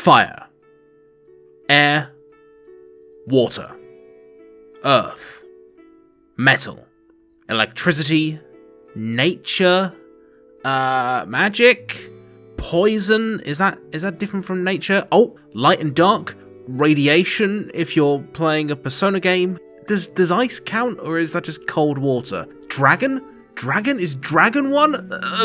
Fire, air, water, earth, metal, electricity, nature, magic, poison. Is that different from nature? Oh, light and dark, radiation if you're playing a Persona game. Does ice count, or is that just cold water? Dragon? Is dragon one?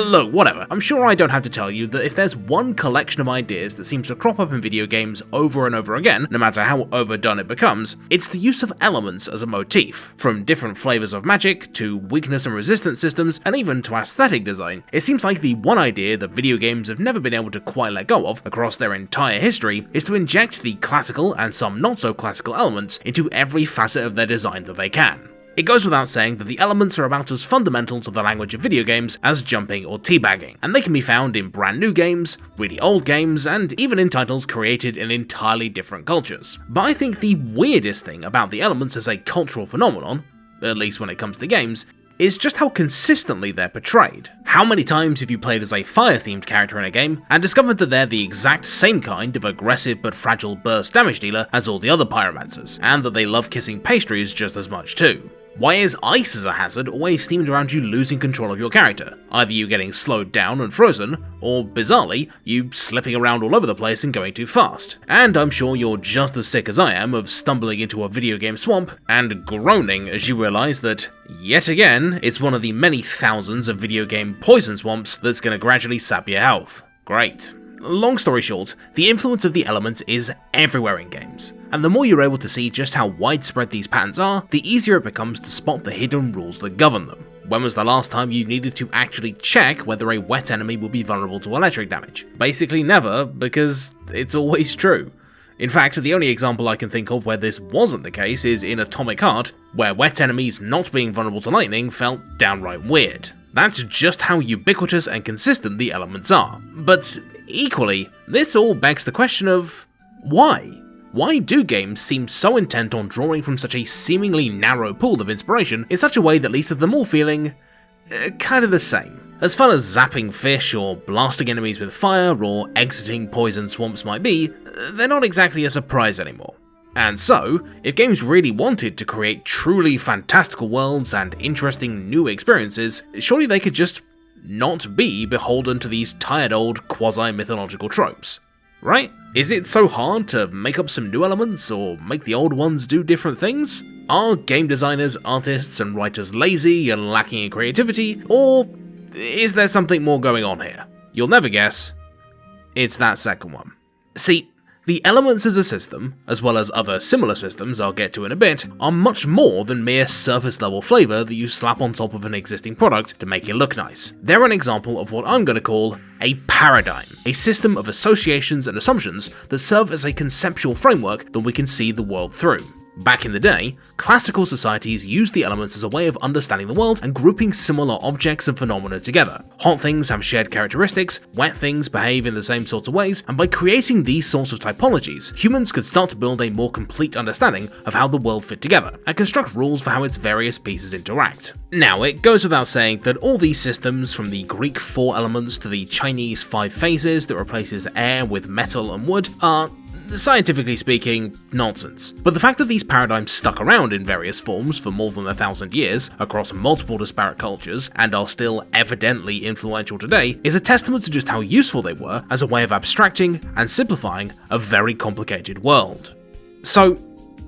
Look, whatever. I'm sure I don't have to tell you that if there's one collection of ideas that seems to crop up in video games over and over again, no matter how overdone it becomes, it's the use of elements as a motif. From different flavors of magic, to weakness and resistance systems, and even to aesthetic design. It seems like the one idea that video games have never been able to quite let go of across their entire history is to inject the classical and some not so classical elements into every facet of their design that they can. It goes without saying that the elements are about as fundamental to the language of video games as jumping or teabagging, and they can be found in brand new games, really old games, and even in titles created in entirely different cultures. But I think the weirdest thing about the elements as a cultural phenomenon, at least when it comes to games, is just how consistently they're portrayed. How many times have you played as a fire-themed character in a game and discovered that they're the exact same kind of aggressive but fragile burst damage dealer as all the other pyromancers, and that they love kissing pastries just as much too? Why is ice as a hazard always themed around you losing control of your character? Either you getting slowed down and frozen, or bizarrely, you slipping around all over the place and going too fast. And I'm sure you're just as sick as I am of stumbling into a video game swamp and groaning as you realise that, yet again, it's one of the many thousands of video game poison swamps that's going to gradually sap your health. Great. Long story short, the influence of the elements is everywhere in games, and the more you're able to see just how widespread these patterns are, the easier it becomes to spot the hidden rules that govern them. When was the last time you needed to actually check whether a wet enemy will be vulnerable to electric damage? Basically never, because it's always true. In fact, the only example I can think of where this wasn't the case is in Atomic Heart, where wet enemies not being vulnerable to lightning felt downright weird. That's just how ubiquitous and consistent the elements are. But equally, this all begs the question of why? Why do games seem so intent on drawing from such a seemingly narrow pool of inspiration in such a way that leaves them all feeling kind of the same? As fun as zapping fish or blasting enemies with fire or exiting poison swamps might be, they're not exactly a surprise anymore. And so, if games really wanted to create truly fantastical worlds and interesting new experiences, surely they could just not be beholden to these tired old quasi-mythological tropes, right? Is it so hard to make up some new elements or make the old ones do different things? Are game designers, artists, and writers lazy and lacking in creativity, or is there something more going on here? You'll never guess. It's that second one. See, the elements as a system, as well as other similar systems I'll get to in a bit, are much more than mere surface level flavour that you slap on top of an existing product to make it look nice. They're an example of what I'm going to call a paradigm, a system of associations and assumptions that serve as a conceptual framework that we can see the world through. Back in the day, classical societies used the elements as a way of understanding the world and grouping similar objects and phenomena together. Hot things have shared characteristics, wet things behave in the same sorts of ways, and by creating these sorts of typologies, humans could start to build a more complete understanding of how the world fit together, and construct rules for how its various pieces interact. Now, it goes without saying that all these systems, from the Greek 4 elements to the Chinese 5 phases that replaces air with metal and wood, are, scientifically speaking, nonsense. But the fact that these paradigms stuck around in various forms for more than 1,000 years, across multiple disparate cultures, and are still evidently influential today, is a testament to just how useful they were as a way of abstracting and simplifying a very complicated world. So,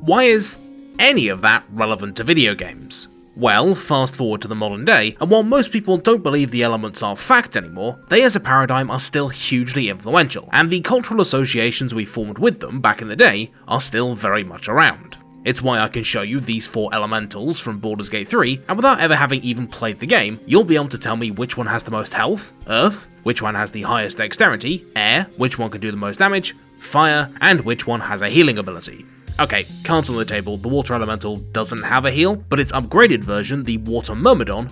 why is any of that relevant to video games? Well, fast forward to the modern day, and while most people don't believe the elements are fact anymore, they as a paradigm are still hugely influential, and the cultural associations we formed with them back in the day are still very much around. It's why I can show you these 4 elementals from Baldur's Gate 3, and without ever having even played the game, you'll be able to tell me which one has the most health, earth, which one has the highest dexterity, air, which one can do the most damage, fire, and which one has a healing ability. Okay, cards on the table, the water elemental doesn't have a heal, but its upgraded version, the water myrmidon,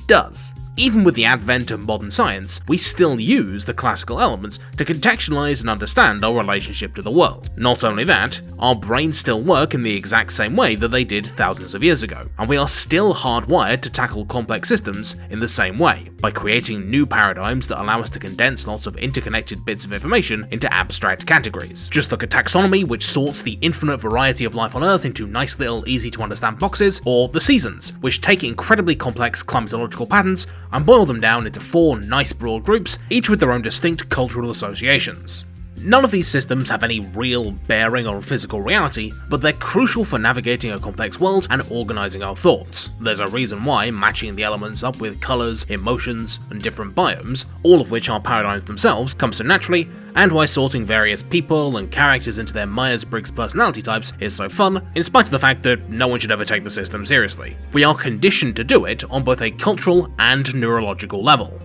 does. Even with the advent of modern science, we still use the classical elements to contextualize and understand our relationship to the world. Not only that, our brains still work in the exact same way that they did thousands of years ago, and we are still hardwired to tackle complex systems in the same way, by creating new paradigms that allow us to condense lots of interconnected bits of information into abstract categories. Just look at taxonomy, which sorts the infinite variety of life on Earth into nice little easy to understand boxes, or the seasons, which take incredibly complex climatological patterns and boil them down into 4 nice broad groups, each with their own distinct cultural associations. None of these systems have any real bearing on physical reality, but they're crucial for navigating a complex world and organizing our thoughts. There's a reason why matching the elements up with colors, emotions, and different biomes, all of which are paradigms themselves, comes so naturally, and why sorting various people and characters into their Myers-Briggs personality types is so fun, in spite of the fact that no one should ever take the system seriously. We are conditioned to do it on both a cultural and neurological level.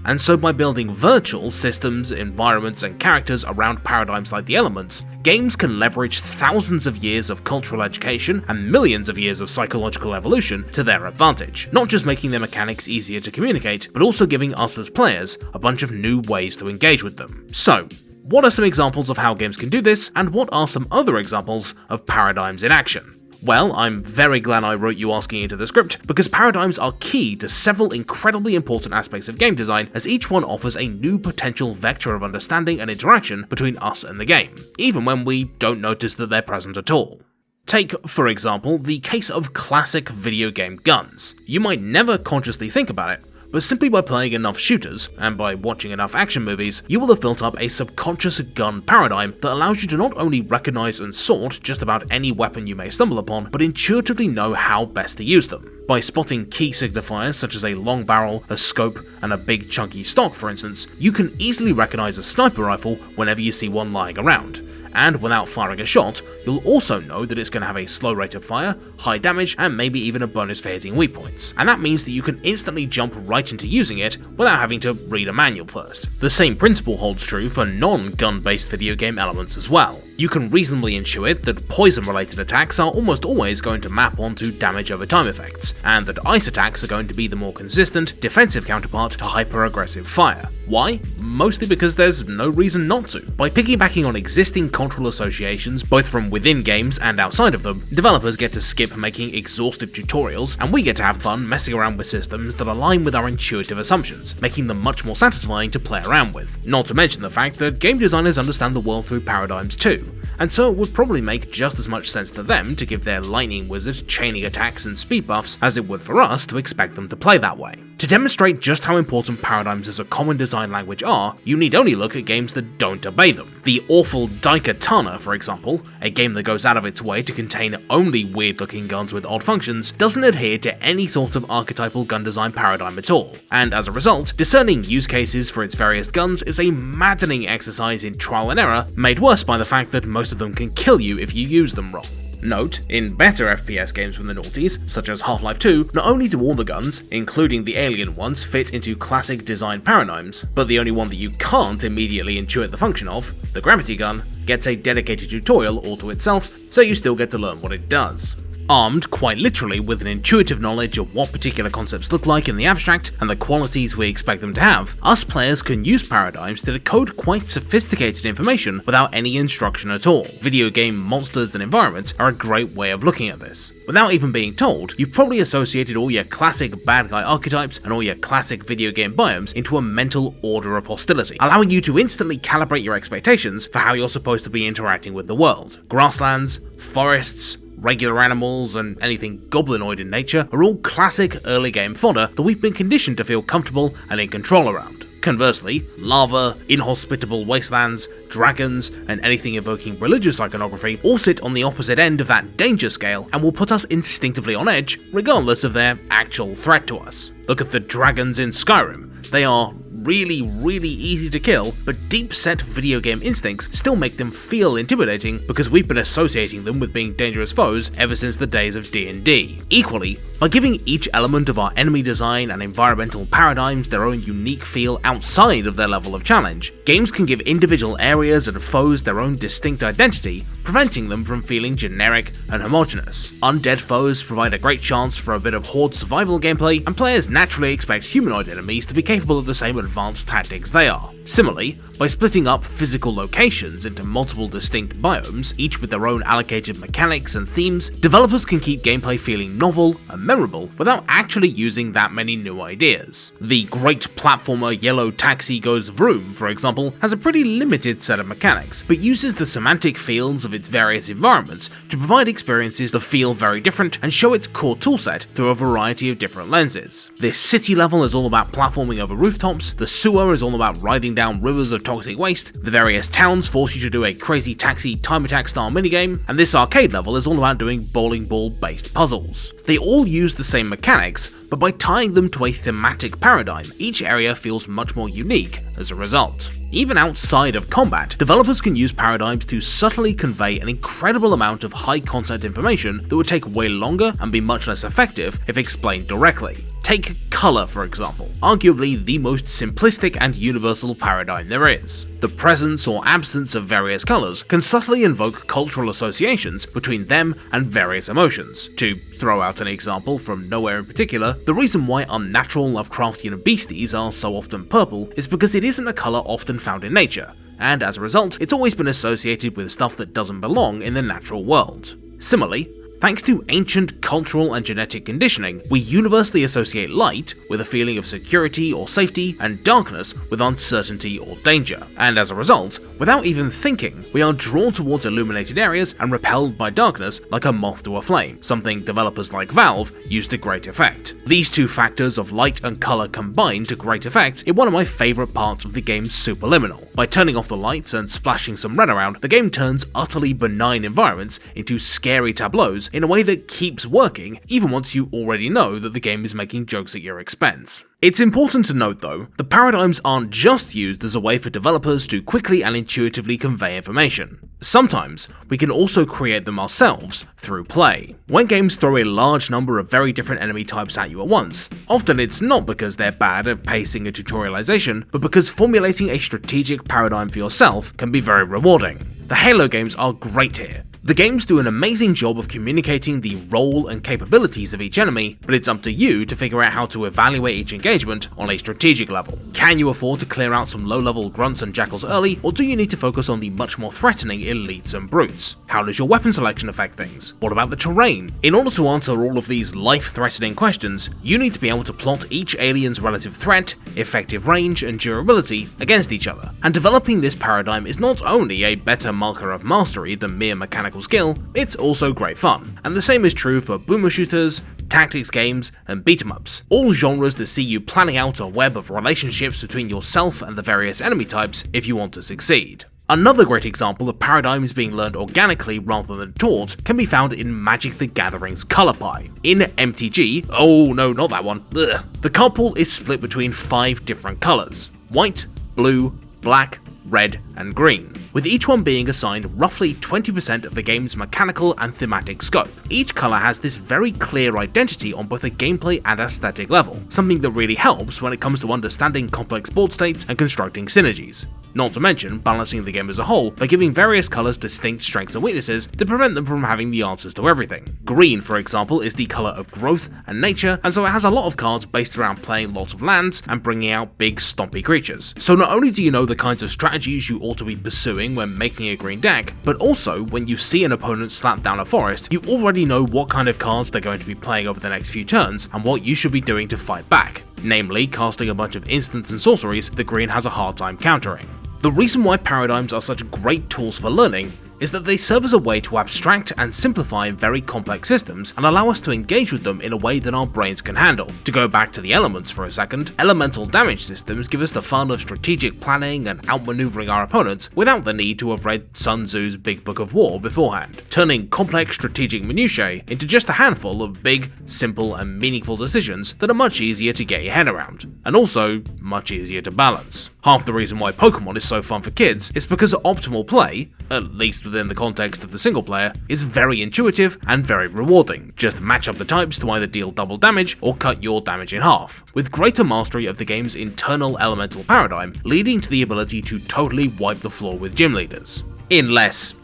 And so by building virtual systems, environments, and characters around paradigms like the elements, games can leverage thousands of years of cultural education and millions of years of psychological evolution to their advantage, not just making their mechanics easier to communicate, but also giving us as players a bunch of new ways to engage with them. So, what are some examples of how games can do this, and what are some other examples of paradigms in action? Well, I'm very glad I wrote you asking into the script, because paradigms are key to several incredibly important aspects of game design, as each one offers a new potential vector of understanding and interaction between us and the game, even when we don't notice that they're present at all. Take, for example, the case of classic video game guns. You might never consciously think about it, but simply by playing enough shooters, and by watching enough action movies, you will have built up a subconscious gun paradigm that allows you to not only recognize and sort just about any weapon you may stumble upon, but intuitively know how best to use them. By spotting key signifiers such as a long barrel, a scope, and a big chunky stock, for instance, you can easily recognize a sniper rifle whenever you see one lying around. And without firing a shot, you'll also know that it's going to have a slow rate of fire, high damage, and maybe even a bonus for hitting weak points. And that means that you can instantly jump right into using it without having to read a manual first. The same principle holds true for non-gun based video game elements as well. You can reasonably intuit that poison-related attacks are almost always going to map onto damage over time effects, and that ice attacks are going to be the more consistent, defensive counterpart to hyper-aggressive fire. Why? Mostly because there's no reason not to. By piggybacking on existing cultural associations, both from within games and outside of them, developers get to skip making exhaustive tutorials, and we get to have fun messing around with systems that align with our intuitive assumptions, making them much more satisfying to play around with. Not to mention the fact that game designers understand the world through paradigms too, and so it would probably make just as much sense to them to give their lightning wizard chaining attacks and speed buffs as it would for us to expect them to play that way. To demonstrate just how important paradigms as a common design language are, you need only look at games that don't obey them. The awful Daikatana, for example, a game that goes out of its way to contain only weird-looking guns with odd functions, doesn't adhere to any sort of archetypal gun design paradigm at all, and as a result, discerning use cases for its various guns is a maddening exercise in trial and error, made worse by the fact that most of them can kill you if you use them wrong. Note, in better FPS games from the noughties, such as Half-Life 2, not only do all the guns, including the alien ones, fit into classic design paradigms, but the only one that you can't immediately intuit the function of, the gravity gun, gets a dedicated tutorial all to itself, so you still get to learn what it does. Armed, quite literally, with an intuitive knowledge of what particular concepts look like in the abstract and the qualities we expect them to have, us players can use paradigms to decode quite sophisticated information without any instruction at all. Video game monsters and environments are a great way of looking at this. Without even being told, you've probably associated all your classic bad guy archetypes and all your classic video game biomes into a mental order of hostility, allowing you to instantly calibrate your expectations for how you're supposed to be interacting with the world. Grasslands, forests, regular animals, and anything goblinoid in nature are all classic early game fodder that we've been conditioned to feel comfortable and in control around. Conversely, lava, inhospitable wastelands, dragons, and anything evoking religious iconography all sit on the opposite end of that danger scale and will put us instinctively on edge, regardless of their actual threat to us. Look at the dragons in Skyrim. They are really easy to kill, but deep-set video game instincts still make them feel intimidating because we've been associating them with being dangerous foes ever since the days of D&D. Equally, by giving each element of our enemy design and environmental paradigms their own unique feel outside of their level of challenge, games can give individual areas and foes their own distinct identity, preventing them from feeling generic and homogeneous. Undead foes provide a great chance for a bit of horde survival gameplay, and players naturally expect humanoid enemies to be capable of the same advanced tactics they are. Similarly, by splitting up physical locations into multiple distinct biomes, each with their own allocated mechanics and themes, developers can keep gameplay feeling novel and memorable without actually using that many new ideas. The great platformer Yellow Taxi Goes Vroom, for example, has a pretty limited set of mechanics, but uses the semantic fields of its various environments to provide experiences that feel very different and show its core toolset through a variety of different lenses. This city level is all about platforming over rooftops, the sewer is all about riding down rivers of toxic waste, the various towns force you to do a crazy taxi time attack style minigame, and this arcade level is all about doing bowling ball based puzzles. They all use the same mechanics, but by tying them to a thematic paradigm, each area feels much more unique as a result. Even outside of combat, developers can use paradigms to subtly convey an incredible amount of high content information that would take way longer and be much less effective if explained directly. Take color, for example, arguably the most simplistic and universal paradigm there is. The presence or absence of various colors can subtly invoke cultural associations between them and various emotions. To throw out an example from nowhere in particular, the reason why unnatural Lovecraftian beasties are so often purple is because it isn't a color often found in nature, and as a result, it's always been associated with stuff that doesn't belong in the natural world. Similarly, thanks to ancient cultural and genetic conditioning, we universally associate light with a feeling of security or safety, and darkness with uncertainty or danger. And as a result, without even thinking, we are drawn towards illuminated areas and repelled by darkness like a moth to a flame, something developers like Valve use to great effect. These two factors of light and color combine to great effect in one of my favorite parts of the game's Superliminal. By turning off the lights and splashing some red around, the game turns utterly benign environments into scary tableaus in a way that keeps working even once you already know that the game is making jokes at your expense. It's important to note though, the paradigms aren't just used as a way for developers to quickly and intuitively convey information. Sometimes, we can also create them ourselves through play. When games throw a large number of very different enemy types at you at once, often it's not because they're bad at pacing and tutorialization, but because formulating a strategic paradigm for yourself can be very rewarding. The Halo games are great here. The games do an amazing job of communicating the role and capabilities of each enemy, but it's up to you to figure out how to evaluate each engagement on a strategic level. Can you afford to clear out some low-level grunts and jackals early, or do you need to focus on the much more threatening elites and brutes? How does your weapon selection affect things? What about the terrain? In order to answer all of these life-threatening questions, you need to be able to plot each alien's relative threat, effective range, and durability against each other. And developing this paradigm is not only a better marker of mastery than mere mechanical skill, it's also great fun. And the same is true for boomer shooters, tactics games, and beat-em-ups, all genres that see you planning out a web of relationships between yourself and the various enemy types if you want to succeed. Another great example of paradigms being learned organically rather than taught can be found in Magic the Gathering's Color Pie. In MTG, oh no, not that one, ugh. The card pool is split between 5 different colors: white, blue, black, red, and green, with each one being assigned roughly 20% of the game's mechanical and thematic scope. Each colour has this very clear identity on both a gameplay and aesthetic level, something that really helps when it comes to understanding complex board states and constructing synergies. Not to mention balancing the game as a whole by giving various colours distinct strengths and weaknesses to prevent them from having the answers to everything. Green, for example, is the colour of growth and nature, and so it has a lot of cards based around playing lots of lands and bringing out big stompy creatures. So not only do you know the kinds of strategies you ought to be pursuing when making a green deck, but also when you see an opponent slap down a forest, you already know what kind of cards they're going to be playing over the next few turns and what you should be doing to fight back, namely casting a bunch of instants and sorceries that green has a hard time countering. The reason why paradigms are such great tools for learning is that they serve as a way to abstract and simplify very complex systems and allow us to engage with them in a way that our brains can handle. To go back to the elements for a second, elemental damage systems give us the fun of strategic planning and outmaneuvering our opponents without the need to have read Sun Tzu's Big Book of War beforehand, turning complex strategic minutiae into just a handful of big, simple, and meaningful decisions that are much easier to get your head around, and also much easier to balance. Half the reason why Pokemon is so fun for kids is because optimal play, at least within the context of the single player, is very intuitive and very rewarding. Just match up the types to either deal double damage or cut your damage in half, with greater mastery of the game's internal elemental paradigm, leading to the ability to totally wipe the floor with gym leaders. In less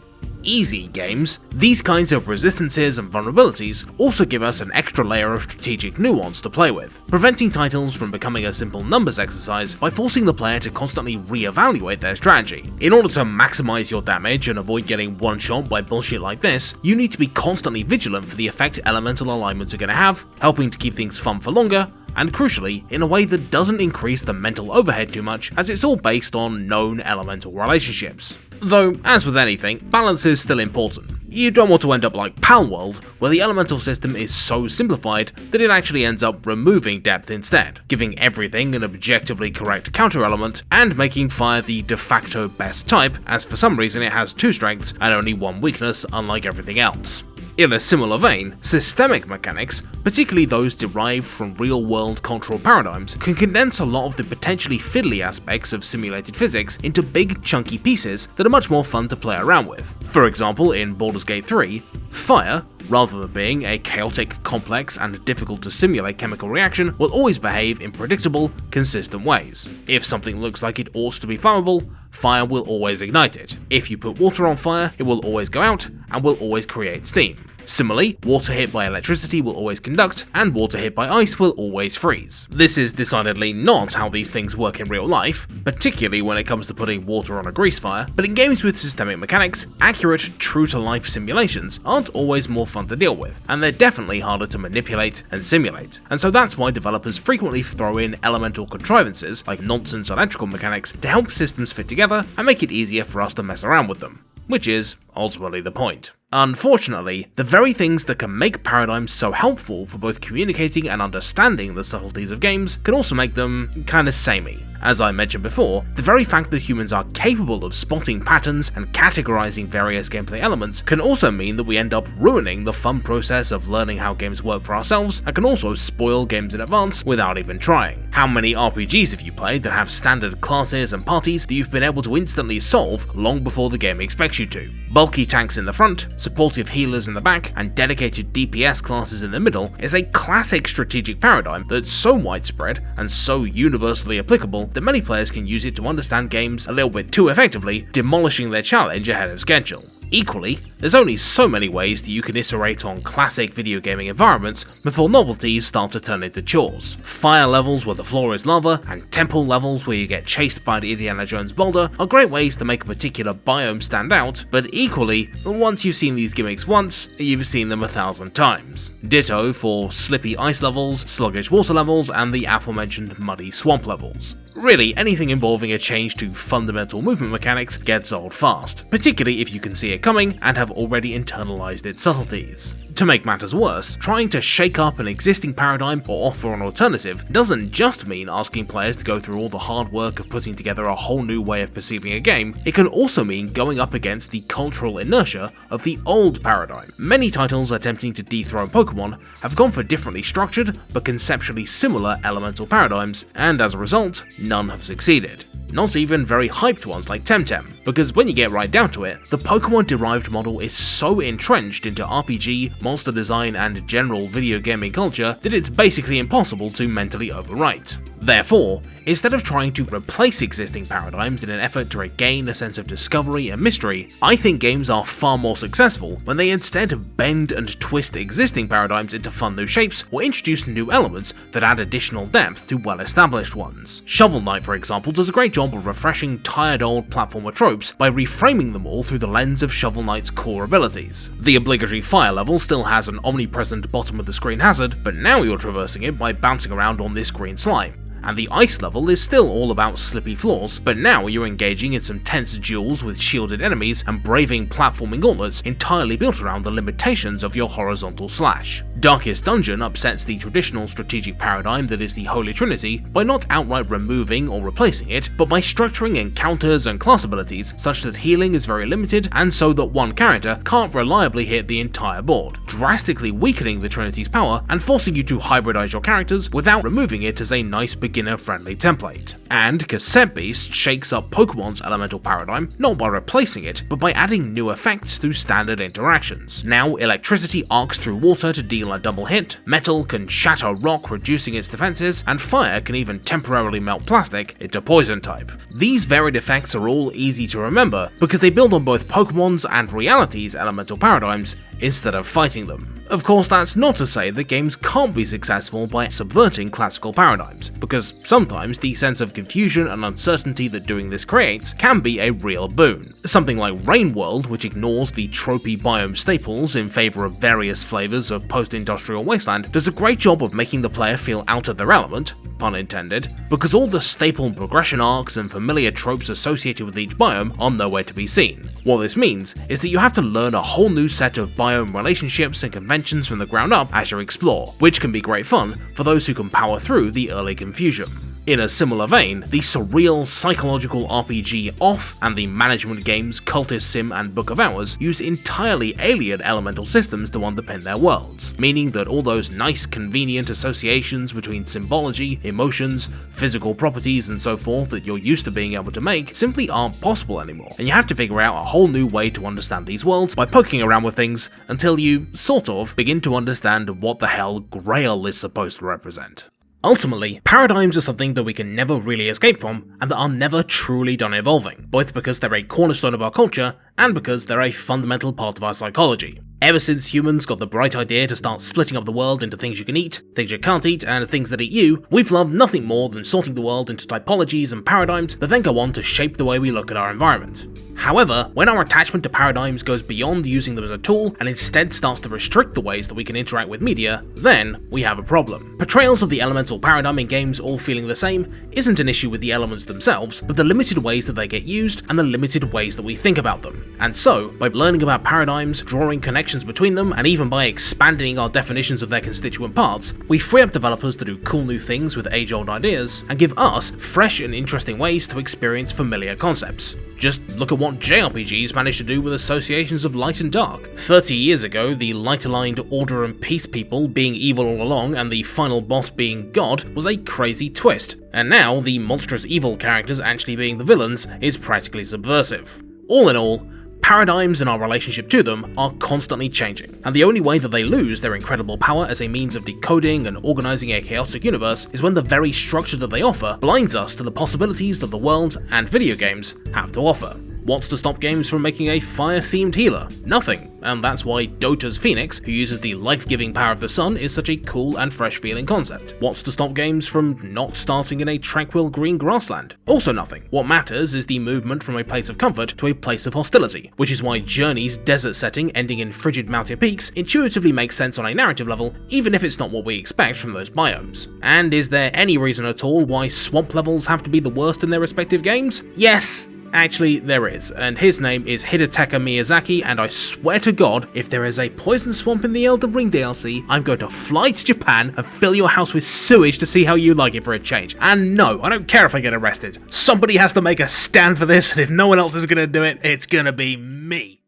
easy games, these kinds of resistances and vulnerabilities also give us an extra layer of strategic nuance to play with, preventing titles from becoming a simple numbers exercise by forcing the player to constantly re-evaluate their strategy. In order to maximize your damage and avoid getting one-shot by bullshit like this, you need to be constantly vigilant for the effect elemental alignments are going to have, helping to keep things fun for longer, and crucially, in a way that doesn't increase the mental overhead too much, as it's all based on known elemental relationships. Though, as with anything, balance is still important. You don't want to end up like Palworld, where the elemental system is so simplified that it actually ends up removing depth instead, giving everything an objectively correct counter-element, and making fire the de facto best type, as for some reason it has 2 strengths and only 1 weakness unlike everything else. In a similar vein, systemic mechanics, particularly those derived from real-world cultural paradigms, can condense a lot of the potentially fiddly aspects of simulated physics into big, chunky pieces that are much more fun to play around with. For example, in Baldur's Gate 3, fire, rather than being a chaotic, complex, and difficult to simulate chemical reaction, will always behave in predictable, consistent ways. If something looks like it ought to be flammable, fire will always ignite it. If you put water on fire, it will always go out, and will always create steam. Similarly, water hit by electricity will always conduct, and water hit by ice will always freeze. This is decidedly not how these things work in real life, particularly when it comes to putting water on a grease fire, but in games with systemic mechanics, accurate, true-to-life simulations aren't always more fun to deal with, and they're definitely harder to manipulate and simulate, and so that's why developers frequently throw in elemental contrivances like nonsense electrical mechanics to help systems fit together and make it easier for us to mess around with them, which is ultimately the point. Unfortunately, the very things that can make paradigms so helpful for both communicating and understanding the subtleties of games can also make them kinda samey. As I mentioned before, the very fact that humans are capable of spotting patterns and categorizing various gameplay elements can also mean that we end up ruining the fun process of learning how games work for ourselves, and can also spoil games in advance without even trying. How many RPGs have you played that have standard classes and parties that you've been able to instantly solve long before the game expects you to? Bulky tanks in the front, supportive healers in the back, and dedicated DPS classes in the middle is a classic strategic paradigm that's so widespread and so universally applicable that many players can use it to understand games a little bit too effectively, demolishing their challenge ahead of schedule. Equally, there's only so many ways that you can iterate on classic video gaming environments before novelties start to turn into chores. Fire levels where the floor is lava, and temple levels where you get chased by the Indiana Jones boulder are great ways to make a particular biome stand out, but equally, once you've seen these gimmicks once, you've seen them 1,000 times. Ditto for slippy ice levels, sluggish water levels, and the aforementioned muddy swamp levels. Really, anything involving a change to fundamental movement mechanics gets old fast, particularly if you can see it coming and have already internalized its subtleties. To make matters worse, trying to shake up an existing paradigm or offer an alternative doesn't just mean asking players to go through all the hard work of putting together a whole new way of perceiving a game, it can also mean going up against the cultural inertia of the old paradigm. Many titles attempting to dethrone Pokemon have gone for differently structured but conceptually similar elemental paradigms, and as a result, none have succeeded. Not even very hyped ones like Temtem, because when you get right down to it, the Pokemon-derived model is so entrenched into RPG, monster design, and general video gaming culture that it's basically impossible to mentally overwrite. Therefore, instead of trying to replace existing paradigms in an effort to regain a sense of discovery and mystery, I think games are far more successful when they instead bend and twist existing paradigms into fun new shapes or introduce new elements that add additional depth to well-established ones. Shovel Knight, for example, does a great job of refreshing tired old platformer tropes by reframing them all through the lens of Shovel Knight's core abilities. The obligatory fire level still has an omnipresent bottom of the screen hazard, but now you're traversing it by bouncing around on this green slime. And the ice level is still all about slippy floors, but now you're engaging in some tense duels with shielded enemies and braving platforming gauntlets entirely built around the limitations of your horizontal slash. Darkest Dungeon upsets the traditional strategic paradigm that is the Holy Trinity by not outright removing or replacing it, but by structuring encounters and class abilities such that healing is very limited and so that one character can't reliably hit the entire board, drastically weakening the Trinity's power and forcing you to hybridize your characters without removing it as a nice beginner-friendly template. And Cassette Beast shakes up Pokemon's elemental paradigm not by replacing it, but by adding new effects through standard interactions. Now, electricity arcs through water to deal a double hit, metal can shatter rock reducing its defenses, and fire can even temporarily melt plastic into poison type. These varied effects are all easy to remember because they build on both Pokemon's and reality's elemental paradigms instead of fighting them. Of course, that's not to say that games can't be successful by subverting classical paradigms, because sometimes the sense of confusion and uncertainty that doing this creates can be a real boon. Something like Rain World, which ignores the tropey biome staples in favour of various flavours of post-industrial wasteland, does a great job of making the player feel out of their element, pun intended, because all the staple progression arcs and familiar tropes associated with each biome are nowhere to be seen. What this means is that you have to learn a whole new set of biome relationships and conventions from the ground up as you explore, which can be great fun for those who can power through the early confusion. In a similar vein, the surreal psychological RPG Off and the management games Cultist Sim and Book of Hours use entirely alien elemental systems to underpin their worlds, meaning that all those nice convenient associations between symbology, emotions, physical properties and so forth that you're used to being able to make simply aren't possible anymore, and you have to figure out a whole new way to understand these worlds by poking around with things until you, sort of, begin to understand what the hell Grail is supposed to represent. Ultimately, paradigms are something that we can never really escape from, and that are never truly done evolving, both because they're a cornerstone of our culture, and because they're a fundamental part of our psychology. Ever since humans got the bright idea to start splitting up the world into things you can eat, things you can't eat, and things that eat you, we've loved nothing more than sorting the world into typologies and paradigms that then go on to shape the way we look at our environment. However, when our attachment to paradigms goes beyond using them as a tool and instead starts to restrict the ways that we can interact with media, then we have a problem. Portrayals of the elemental paradigm in games all feeling the same isn't an issue with the elements themselves, but the limited ways that they get used and the limited ways that we think about them. And so, by learning about paradigms, drawing connections between them, and even by expanding our definitions of their constituent parts, we free up developers to do cool new things with age-old ideas, and give us fresh and interesting ways to experience familiar concepts. Just look at what JRPGs managed to do with associations of light and dark. 30 years ago, the light-aligned order and peace people being evil all along and the final boss being God was a crazy twist, and now the monstrous evil characters actually being the villains is practically subversive. All in all, paradigms and our relationship to them are constantly changing, and the only way that they lose their incredible power as a means of decoding and organising a chaotic universe is when the very structure that they offer blinds us to the possibilities that the world and video games have to offer. What's to stop games from making a fire-themed healer? Nothing, and that's why Dota's Phoenix, who uses the life-giving power of the sun, is such a cool and fresh-feeling concept. What's to stop games from not starting in a tranquil green grassland? Also nothing. What matters is the movement from a place of comfort to a place of hostility, which is why Journey's desert setting ending in frigid mountain peaks intuitively makes sense on a narrative level, even if it's not what we expect from those biomes. And is there any reason at all why swamp levels have to be the worst in their respective games? Yes! Actually, there is, and his name is Hidetaka Miyazaki, and I swear to God, if there is a poison swamp in the Elden Ring DLC, I'm going to fly to Japan and fill your house with sewage to see how you like it for a change. And no, I don't care if I get arrested. Somebody has to make a stand for this, and if no one else is going to do it, it's going to be me.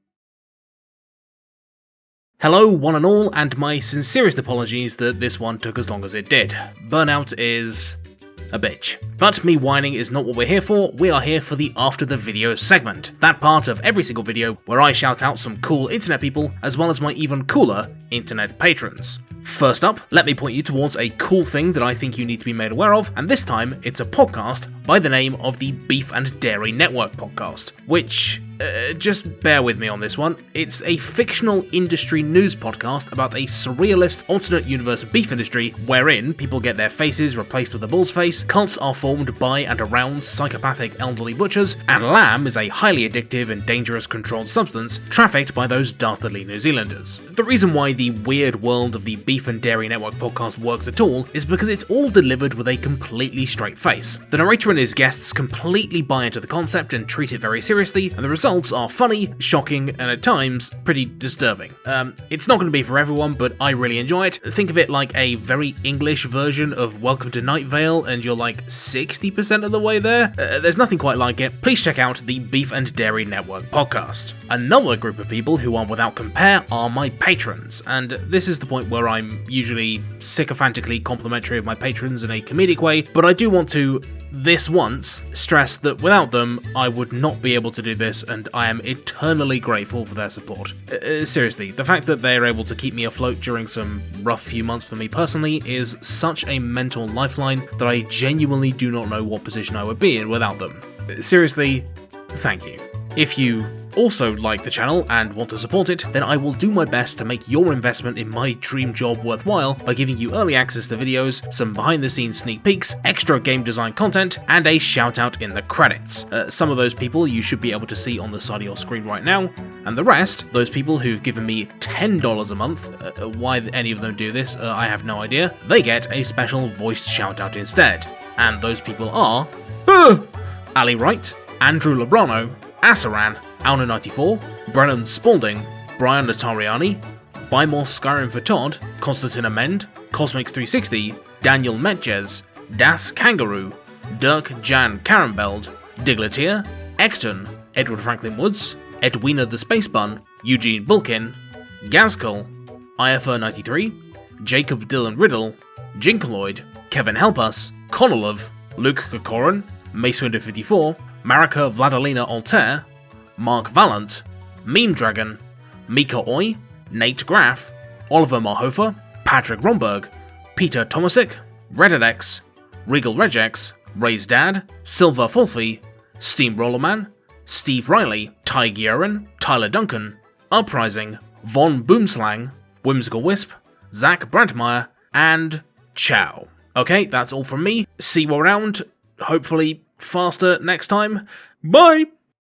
Hello one and all, and my sincerest apologies that this one took as long as it did. Burnout is a bitch. But me whining is not what we're here for, we are here for the After the Video segment, that part of every single video where I shout out some cool internet people as well as my even cooler internet patrons. First up, let me point you towards a cool thing that I think you need to be made aware of, and this time it's a podcast by the name of the Beef and Dairy Network podcast, which, just bear with me on this one, it's a fictional industry news podcast about a surrealist alternate universe beef industry wherein people get their faces replaced with a bull's face, cults are formed by and around psychopathic elderly butchers, and lamb is a highly addictive and dangerous controlled substance trafficked by those dastardly New Zealanders. The reason why the weird world of the Beef and Dairy Network podcast works at all is because it's all delivered with a completely straight face. The narrator and his guests completely buy into the concept and treat it very seriously, and the results are funny, shocking, and at times pretty disturbing. It's not going to be for everyone, but I really enjoy it. Think of it like a very English version of Welcome to Night Vale, and you're like 60% of the way there. There's nothing quite like it. Please check out the Beef and Dairy Network podcast. Another group of people who are without compare are my patrons, and this is the point where I'm usually sycophantically complimentary of my patrons in a comedic way, but I do want to, this once, stress that without them, I would not be able to do this and I am eternally grateful for their support. Seriously, the fact that they are able to keep me afloat during some rough few months for me personally is such a mental lifeline that I genuinely do not know what position I would be in without them. Seriously, thank you. If you also like the channel and want to support it, then I will do my best to make your investment in my dream job worthwhile by giving you early access to videos, some behind the scenes sneak peeks, extra game design content, and a shout out in the credits. Some of those people you should be able to see on the side of your screen right now, and the rest, those people who've given me $10 a month, why any of them do this, I have no idea, they get a special voiced shout out instead. And those people are Ali Wright, Andrew Labrano, Asaran, Alna94, Brennan Spalding, Brian Natariani, Bymos Skyrim for Todd, Constantine Amend, Cosmix360, Daniel Metjes, Das Kangaroo, Dirk Jan Karambeld, Digletier, Ekton, Edward Franklin Woods, Edwina the Space Bun, Eugene Bulkin, Gazkull, IFR93, Jacob Dylan Riddle, Jinkaloid, Kevin Helpus, Konolov, Luke Kokoran, Macewinder54, Marika Vladilena Altair, Mark Vallant, Meme Dragon, Mika Oi, Nate Graff, Oliver Marhofer, Patrick Romberg, Peter Tomasic, Reddedex, Regal Regex, Ray's Dad, Silver Fulfi, Steamrollerman, Steve Riley, Ty Guerin, Tyler Duncan, Uprising, Von Boomslang, Whimsical Wisp, Zach Brandmeier, and ciao. Okay, that's all from me. See you around, hopefully faster next time. Bye!